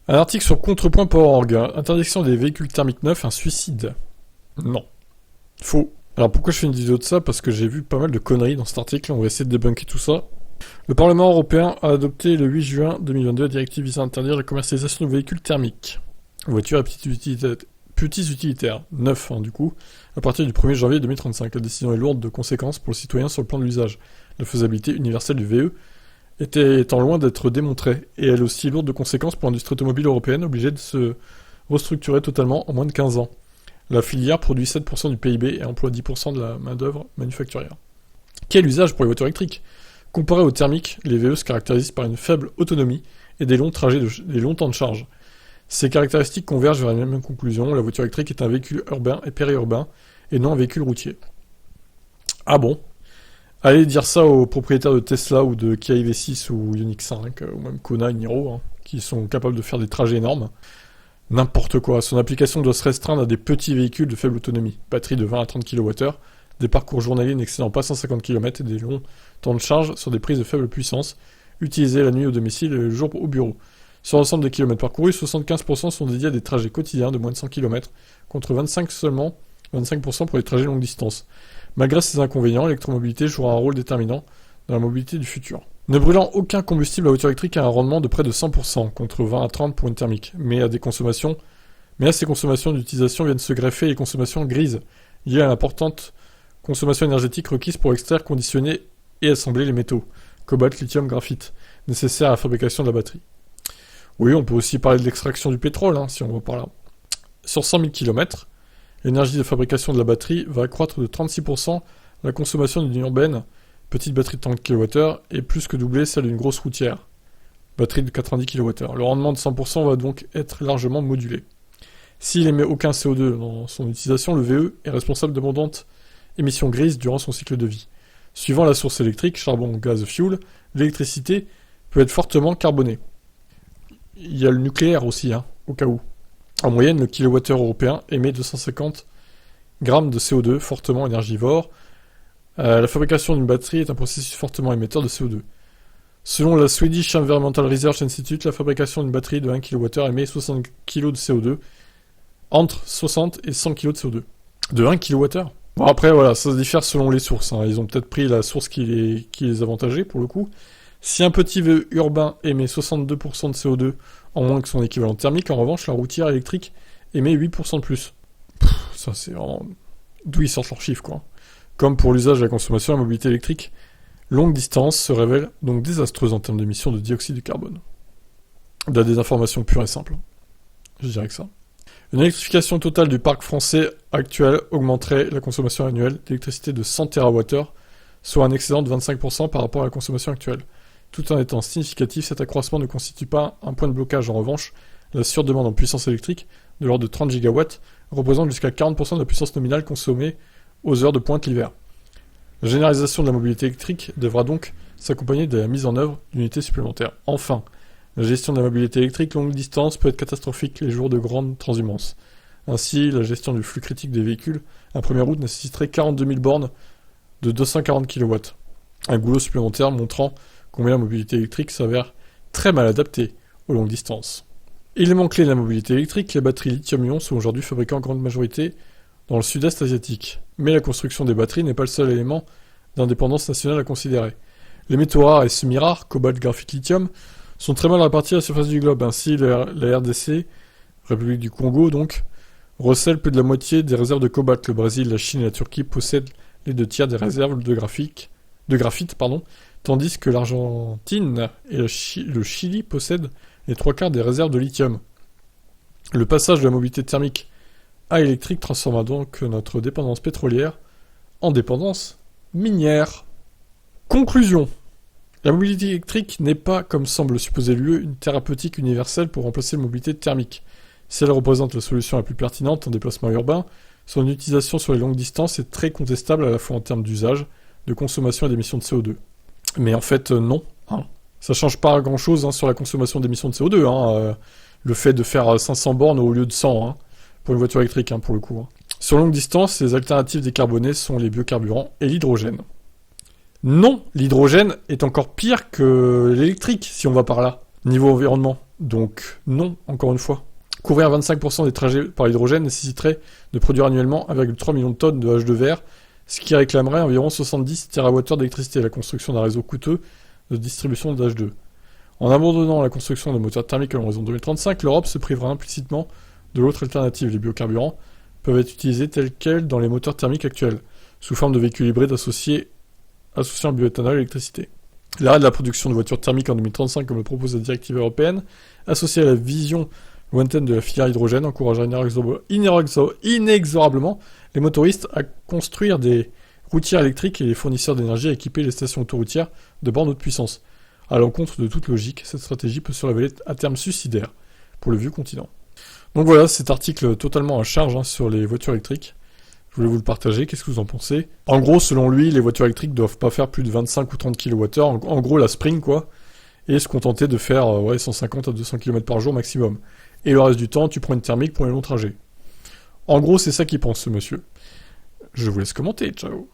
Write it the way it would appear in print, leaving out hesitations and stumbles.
Un article sur contrepoint.org. Interdiction des véhicules thermiques neufs, un suicide. Non. Faux. Alors pourquoi je fais une vidéo de ça? Parce que j'ai vu pas mal de conneries dans cet article, on va essayer de débunker tout ça. Le Parlement européen a adopté le 8 juin 2022 la directive visant à interdire la commercialisation de véhicules thermiques, voitures et petits utilitaires, neufs du coup, à partir du 1er janvier 2035. La décision est lourde de conséquences pour le citoyen sur le plan de l'usage. La faisabilité universelle du VE étant loin d'être démontrée, et elle aussi lourde de conséquences pour l'industrie automobile européenne obligée de se restructurer totalement en moins de 15 ans. La filière produit 7% du PIB et emploie 10% de la main-d'œuvre manufacturière. Quel usage pour les voitures électriques? Comparé aux thermiques, les VE se caractérisent par une faible autonomie et des longs temps de charge. Ces caractéristiques convergent vers la même conclusion, la voiture électrique est un véhicule urbain et périurbain, et non un véhicule routier. Ah bon? Allez dire ça aux propriétaires de Tesla ou de Kia EV6 ou Ioniq 5, ou même Kona et Niro, qui sont capables de faire des trajets énormes. N'importe quoi, son application doit se restreindre à des petits véhicules de faible autonomie, batterie de 20 à 30 kWh, des parcours journaliers n'excédant pas 150 km et des longs temps de charge sur des prises de faible puissance, utilisées la nuit au domicile et le jour au bureau. Sur l'ensemble des kilomètres parcourus, 75% sont dédiés à des trajets quotidiens de moins de 100 km, contre 25% pour les trajets longue distance. Malgré ces inconvénients, l'électromobilité jouera un rôle déterminant dans la mobilité du futur. Ne brûlant aucun combustible, la voiture électrique a un rendement de près de 100%, contre 20 à 30 pour une thermique. Mais à ces consommations d'utilisation viennent se greffer les consommations grises, liées à l'importante consommation énergétique requise pour extraire, conditionner et assembler les métaux, cobalt, lithium, graphite, nécessaires à la fabrication de la batterie. Oui, on peut aussi parler de l'extraction du pétrole, si on va par là. Sur 100 000 km, l'énergie de fabrication de la batterie va accroître de 36% la consommation d'une urbaine, petite batterie de 30 kWh, et plus que doubler celle d'une grosse routière, batterie de 90 kWh. Le rendement de 100% va donc être largement modulé. S'il émet aucun CO2 dans son utilisation, le VE est responsable d'abondantes émissions grises durant son cycle de vie. Suivant la source électrique, charbon, gaz, fioul, l'électricité peut être fortement carbonée. Il y a le nucléaire aussi, au cas où. En moyenne, le kilowattheure européen émet 250 grammes de CO2, fortement énergivore. La fabrication d'une batterie est un processus fortement émetteur de CO2. Selon la Swedish Environmental Research Institute, la fabrication d'une batterie de 1 kWh émet 60 kg de CO2, entre 60 et 100 kg de CO2. De 1 kWh. Bon après voilà, ça se diffère selon les sources. Ils ont peut-être pris la source qui les avantageait pour le coup. Si un petit VE urbain émet 62% de CO2 en moins que son équivalent thermique, en revanche, la routière électrique émet 8% de plus. Ça c'est vraiment... D'où ils sortent leurs chiffres, quoi. Comme pour l'usage de la consommation, la mobilité électrique longue distance se révèle donc désastreuse en termes d'émissions de dioxyde de carbone. De la désinformation pure et simple. Je dirais que ça. Une électrification totale du parc français actuel augmenterait la consommation annuelle d'électricité de 100 TWh, soit un excédent de 25% par rapport à la consommation actuelle. Tout en étant significatif, cet accroissement ne constitue pas un point de blocage. En revanche, la surdemande en puissance électrique, de l'ordre de 30 gigawatts, représente jusqu'à 40% de la puissance nominale consommée aux heures de pointe l'hiver. La généralisation de la mobilité électrique devra donc s'accompagner de la mise en œuvre d'unités supplémentaires. Enfin, la gestion de la mobilité électrique longue distance peut être catastrophique les jours de grande transhumance. Ainsi, la gestion du flux critique des véhicules à première route nécessiterait 42 000 bornes de 240 kW. Un goulot supplémentaire montrant combien la mobilité électrique s'avère très mal adaptée aux longues distances. Élément clé de la mobilité électrique, les batteries lithium-ion sont aujourd'hui fabriquées en grande majorité dans le sud-est asiatique. Mais la construction des batteries n'est pas le seul élément d'indépendance nationale à considérer. Les métaux rares et semi-rares, cobalt, graphite, lithium, sont très mal répartis à la surface du globe. Ainsi, la RDC, République du Congo donc, recèle plus de la moitié des réserves de cobalt. Le Brésil, la Chine et la Turquie possèdent les 2 tiers des réserves de graphite, tandis que l'Argentine et le Chili possèdent les 3 quarts des réserves de lithium. Le passage de la mobilité thermique à électrique transforma donc notre dépendance pétrolière en dépendance minière. Conclusion. La mobilité électrique n'est pas, comme semble supposer l'UE, une thérapeutique universelle pour remplacer la mobilité thermique. Si elle représente la solution la plus pertinente en déplacement urbain, son utilisation sur les longues distances est très contestable à la fois en termes d'usage, de consommation et d'émissions de CO2. Mais en fait, non. Ça change pas grand-chose sur la consommation d'émissions de CO2. Le fait de faire 500 bornes au lieu de 100, pour une voiture électrique, pour le coup. Sur longue distance, les alternatives décarbonées sont les biocarburants et l'hydrogène. Non, l'hydrogène est encore pire que l'électrique, si on va par là, niveau environnement. Donc non, encore une fois. Couvrir 25% des trajets par l'hydrogène nécessiterait de produire annuellement 1,3 million de tonnes de H2 ce qui réclamerait environ 70 TWh d'électricité, la construction d'un réseau coûteux de distribution de H2. En abandonnant la construction de moteurs thermiques à l'horizon 2035, l'Europe se privera implicitement de l'autre alternative. Les biocarburants peuvent être utilisés tels quels dans les moteurs thermiques actuels, sous forme de véhicules hybrides associant le bioéthanol à l'électricité. L'arrêt de la production de voitures thermiques en 2035, comme le propose la directive européenne, associé à la vision lointaine de la filière hydrogène, encouragera inexorablement les motoristes à construire des routières électriques et les fournisseurs d'énergie à équiper les stations autoroutières de bornes haute puissance. À l'encontre de toute logique, cette stratégie peut se révéler à terme suicidaire pour le vieux continent. Donc voilà, cet article totalement à charge sur les voitures électriques. Je voulais vous le partager, qu'est-ce que vous en pensez? En gros, selon lui, les voitures électriques doivent pas faire plus de 25 ou 30 kWh, en gros la Spring quoi, et se contenter de faire 150 à 200 km par jour maximum. Et le reste du temps, tu prends une thermique pour les longs trajets. En gros, c'est ça qu'il pense ce monsieur. Je vous laisse commenter, ciao.